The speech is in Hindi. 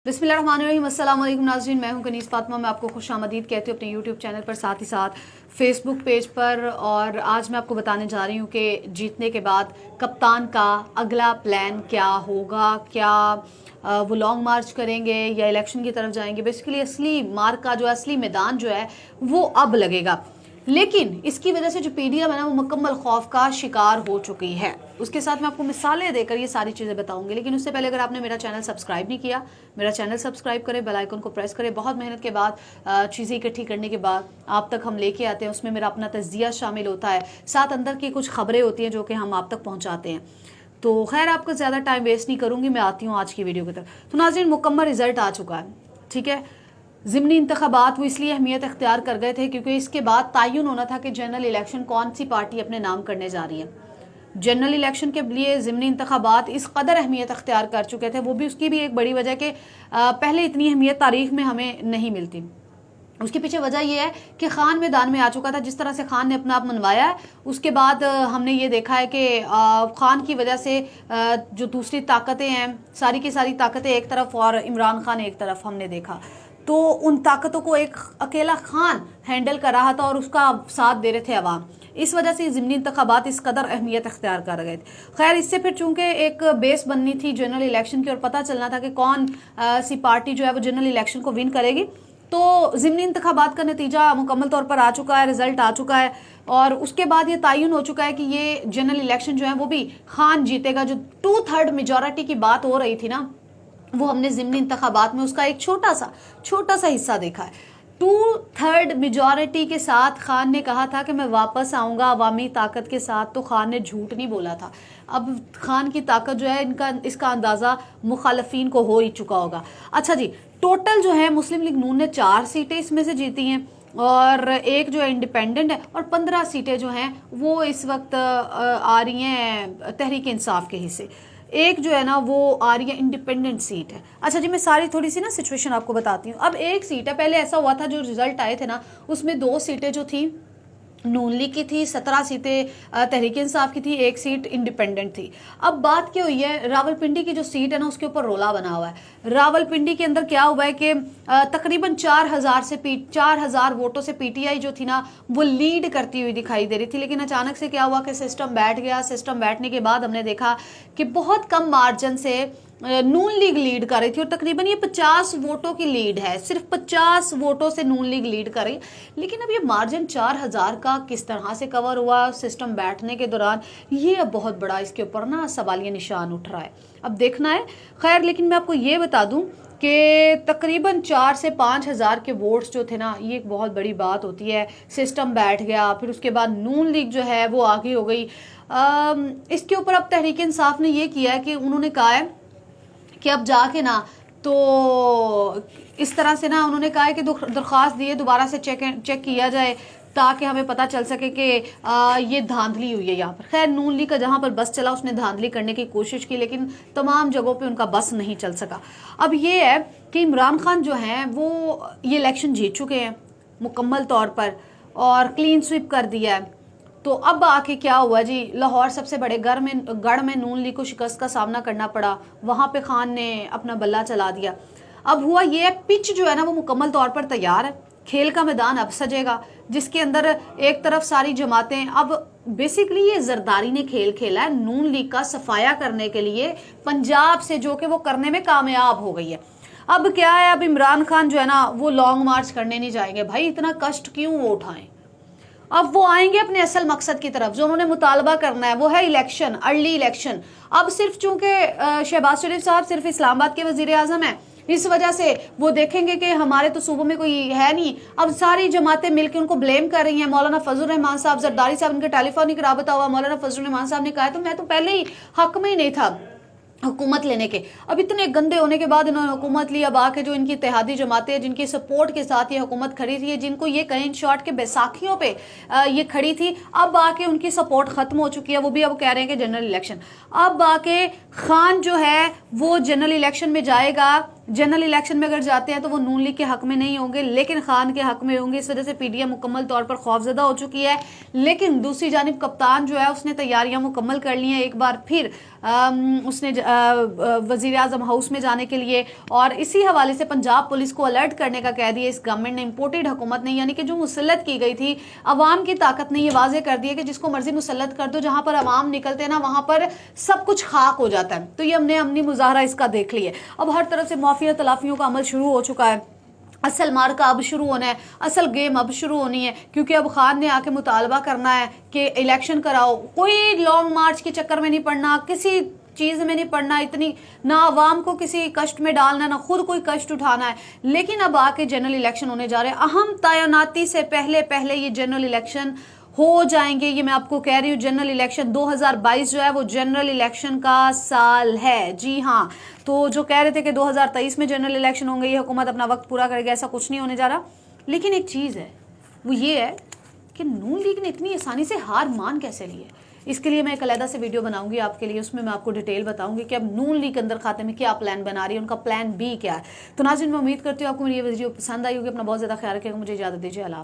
बिस्मिल्लाहिर्रहमानिर्रहीम, अस्सलाम वालेकुम नाज़रीन। मैं हूं कनीज़ फातिमा। मैं आपको खुशामदीद कहती हूँ अपने यूट्यूब चैनल पर, साथ ही साथ फेसबुक पेज पर। और आज मैं आपको बताने जा रही हूँ कि जीतने के बाद कप्तान का अगला प्लान क्या होगा। क्या वो लॉन्ग मार्च करेंगे या इलेक्शन की तरफ जाएंगे। बेसिकली असली मार्क का जो असली मैदान जो है वो अब लगेगा। लेकिन इसकी वजह से जो पीडीएम है ना वो मुकम्मल खौफ का शिकार हो चुकी है। उसके साथ मैं आपको मिसालें देकर ये सारी चीज़ें बताऊंगी। लेकिन उससे पहले अगर आपने मेरा चैनल सब्सक्राइब नहीं किया, मेरा चैनल सब्सक्राइब करें, बेल आइकन को प्रेस करें। बहुत मेहनत के बाद चीज़ें इकट्ठी करने के बाद आप तक हम लेके आते हैं। उसमें मेरा अपना तज्जिया शामिल होता है, साथ अंदर की कुछ खबरें होती हैं जो कि हम आप तक पहुँचाते हैं। तो खैर आपका ज़्यादा टाइम वेस्ट नहीं करूँगी, मैं आती हूँ आज की वीडियो की तरफ। तो नाज़रीन, मुकम्मल रिजल्ट आ चुका है, ठीक है। ज़िमनी इंतखाबात वो इसलिए अहमियत अख्तियार कर गए थे क्योंकि इसके बाद तयन होना था कि जनरल इलेक्शन कौन सी पार्टी अपने नाम करने जा रही है। जनरल इलेक्शन के लिए ज़िमनी इंतखाबात इस कदर अहमियत अख्तियार कर चुके थे। वो भी उसकी भी एक बड़ी वजह कि पहले इतनी अहमियत तारीख में हमें नहीं मिलती। उसके पीछे वजह यह है कि खान मैदान में आ चुका था। जिस तरह से खान ने अपना आप मनवाया है, उसके बाद हमने ये देखा है कि खान की वजह से जो दूसरी ताकतें हैं, सारी की सारी ताकतें एक तरफ और इमरान खान एक तरफ हमने देखा। तो उन ताकतों को एक अकेला खान हैंडल कर रहा था और उसका साथ दे रहे थे अवाम। इस वजह से ज़िमनी इंतखाबात इस कदर अहमियत अख्तियार कर गए थे। खैर, इससे फिर चूंकि एक बेस बननी थी जनरल इलेक्शन की और पता चलना था कि कौन सी पार्टी जो है वो जनरल इलेक्शन को विन करेगी, तो ज़िमनी इंतखाबात का नतीजा मुकम्मल तौर पर आ चुका है, रिजल्ट आ चुका है। और उसके बाद ये तयन हो चुका है कि ये जनरल इलेक्शन जो है वो भी खान जीतेगा। जो 2/3 मेजॉरिटी की बात हो रही थी ना, वो हमने ज़िमनी इंतखाबात में उसका एक छोटा सा हिस्सा देखा है। 2/3 मेजॉरिटी के साथ खान ने कहा था कि मैं वापस आऊँगा अवामी ताकत के साथ। तो खान ने झूठ नहीं बोला था। अब खान की ताकत जो है इसका अंदाज़ा मुखालफिन को हो ही चुका होगा। अच्छा जी, टोटल जो है मुस्लिम लीग नून ने 4 सीटें इसमें से जीती हैं और एक जो है इंडिपेंडेंट है, और 15 सीटें जो हैं वो इस वक्त आ रही हैं तहरीक इंसाफ के हिस्से। एक जो है ना वो आ रही है इंडिपेंडेंट सीट है। अच्छा जी, मैं सारी थोड़ी सी ना सिचुएशन आपको बताती हूँ। अब एक सीट है, पहले ऐसा हुआ था जो रिजल्ट आए थे ना उसमें 2 सीटें जो थी नून लीग की थी, 17 सीटें तहरीक इंसाफ की थी, 1 सीट इंडिपेंडेंट थी। अब बात क्या हुई है, रावलपिंडी की जो सीट है ना उसके ऊपर रोला बना हुआ है। रावलपिंडी के अंदर क्या हुआ है कि तकरीबन 4,000 वोटों से पीटीआई जो थी ना वो लीड करती हुई दिखाई दे रही थी। लेकिन अचानक से क्या हुआ कि सिस्टम बैठ गया। सिस्टम बैठने के बाद हमने देखा कि बहुत कम मार्जिन से नून लीग लीड कर रही थी और तकरीबन ये 50 वोटों की लीड है। सिर्फ 50 वोटों से नून लीग लीड कर रही। लेकिन अब ये मार्जिन 4,000 का किस तरह से कवर हुआ सिस्टम बैठने के दौरान, ये अब बहुत बड़ा इसके ऊपर ना सवालिया निशान उठ रहा है। अब देखना है। खैर, लेकिन मैं आपको ये बता दूं कि तकरीबन 4 से 5,000 के वोट्स जो थे ना, ये एक बहुत बड़ी बात होती है। सिस्टम बैठ गया, फिर उसके बाद नून लीग जो है वो आगे हो गई। इसके ऊपर अब तहरीक इंसाफ ने ये किया है कि उन्होंने कहा है कि अब जाके ना तो इस तरह से ना उन्होंने कहा है कि दरख्वास्त दिए दोबारा से चेक किया जाए ताकि हमें पता चल सके कि ये धांधली हुई है यहाँ पर। खैर, नून लीग का जहाँ पर बस चला उसने धांधली करने की कोशिश की, लेकिन तमाम जगहों पे उनका बस नहीं चल सका। अब ये है कि इमरान खान जो हैं वो ये इलेक्शन जीत चुके हैं मुकम्मल तौर पर और क्लीन स्वीप कर दिया है। तो अब आके क्या हुआ जी, लाहौर सबसे बड़े गढ़ में नून लीग को शिकस्त का सामना करना पड़ा। वहाँ पे खान ने अपना बल्ला चला दिया। अब हुआ ये, पिच जो है ना वो मुकम्मल तौर पर तैयार है। खेल का मैदान अब सजेगा जिसके अंदर एक तरफ सारी जमातें, अब बेसिकली ये जरदारी ने खेल खेला है नून लीग का सफाया करने के लिए पंजाब से, जो कि वो करने में कामयाब हो गई है। अब क्या है, अब इमरान खान जो है ना वो लॉन्ग मार्च करने नहीं जाएंगे। भाई इतना कष्ट क्यों वो उठाएं। अब वो आएंगे अपने असल मकसद की तरफ। जो उन्होंने मुतालबा करना है वो है इलेक्शन, अर्ली इलेक्शन। अब सिर्फ चूंकि शहबाज शरीफ साहब सिर्फ इस्लामाबाद के वजीर आजम है, इस वजह से वो देखेंगे कि हमारे तो सूबों में कोई है नहीं। अब सारी जमातें मिलकर उनको ब्लेम कर रही हैं। मौलाना फजल रहमान साहब, जरदारी साहब, उनके टेलीफोनिक राबता हुआ। मौलाना फजल रहमान साहब ने कहा तो मैं तो पहले ही हक में ही नहीं था हुकूमत लेने के। अब इतने गंदे होने के बाद इन्होंने हुकूमत ली। अब आके जो इनकी इत्तेहादी जमातें जिनकी सपोर्ट के साथ ये हुकूमत खड़ी थी, जिनको ये कहीं शॉर्ट के बैसाखियों पे ये खड़ी थी, अब आके उनकी सपोर्ट खत्म हो चुकी है। वो भी अब कह रहे हैं कि जनरल इलेक्शन। अब आके खान जो है वो जनरल इलेक्शन में जाएगा जनरल इलेक्शन में अगर जाते हैं तो वो नून लीग के हक में नहीं होंगे लेकिन खान के हक में होंगे। इस वजह से पीडीएम मुकम्मल तौर पर खौफजदा हो चुकी है। लेकिन दूसरी जानिब कप्तान जो है उसने तैयारियां मुकम्मल कर ली हैं, एक बार फिर उसने वजीर आजम हाउस में जाने के लिए, और इसी हवाले से पंजाब पुलिस को अलर्ट करने का कह दिया। इस गवर्नमेंट ने इम्पोर्टेड हुकूमत नहीं, यानी कि जो मुसल्लत की गई थी अवाम की ताकत ने, ये वाजे कर दिया कि जिसको मर्जी मुसल्लत कर दो, जहां पर अवाम निकलते हैं ना वहां पर सब कुछ खाक हो जाता है। तो ये हमने अमनी मुजाहरा इसका देख लिया। अब हर तरफ से माफिया तलाफियों का अमल शुरू हो चुका है। असल मार्का अब शुरू होना है, असल गेम अब शुरू होनी है, क्योंकि अब खान ने आके मुतालबा करना है कि इलेक्शन कराओ। कोई लॉन्ग मार्च के चक्कर में नहीं पड़ना, किसी चीज में नहीं पड़ना, इतनी ना आवाम को किसी कष्ट में डालना, ना खुद कोई कष्ट उठाना है। लेकिन अब आके जनरल इलेक्शन होने जा रहे हैं। अहम तैनाती से पहले पहले ये जनरल इलेक्शन हो जाएंगे, ये मैं आपको कह रही हूँ। जनरल इलेक्शन 2022 जो है वो जनरल इलेक्शन का साल है। जी हाँ, तो जो कह रहे थे कि 2023 में जनरल इलेक्शन होंगे, ये हुकूमत अपना वक्त पूरा करेगी, ऐसा कुछ नहीं होने जा रहा। लेकिन एक चीज़ है, वो ये है कि नून लीग ने इतनी आसानी से हार मान कैसे ली है। इसके लिए मैं एक अलहदा से वीडियो बनाऊंगी आपके लिए, उसमें मैं आपको डिटेल बताऊंगी कि अब नून लीग अंदर खाते में क्या प्लान बना रही है, उनका प्लान बी क्या है। तो नाज़रीन, मैं उम्मीद करती हूँ आपको मेरी ये वीडियो पसंद आई होगी। अपना बहुत ज़्यादा ख्याल रखिएगा। मुझे इजाज़त दीजिए। अल्लाह।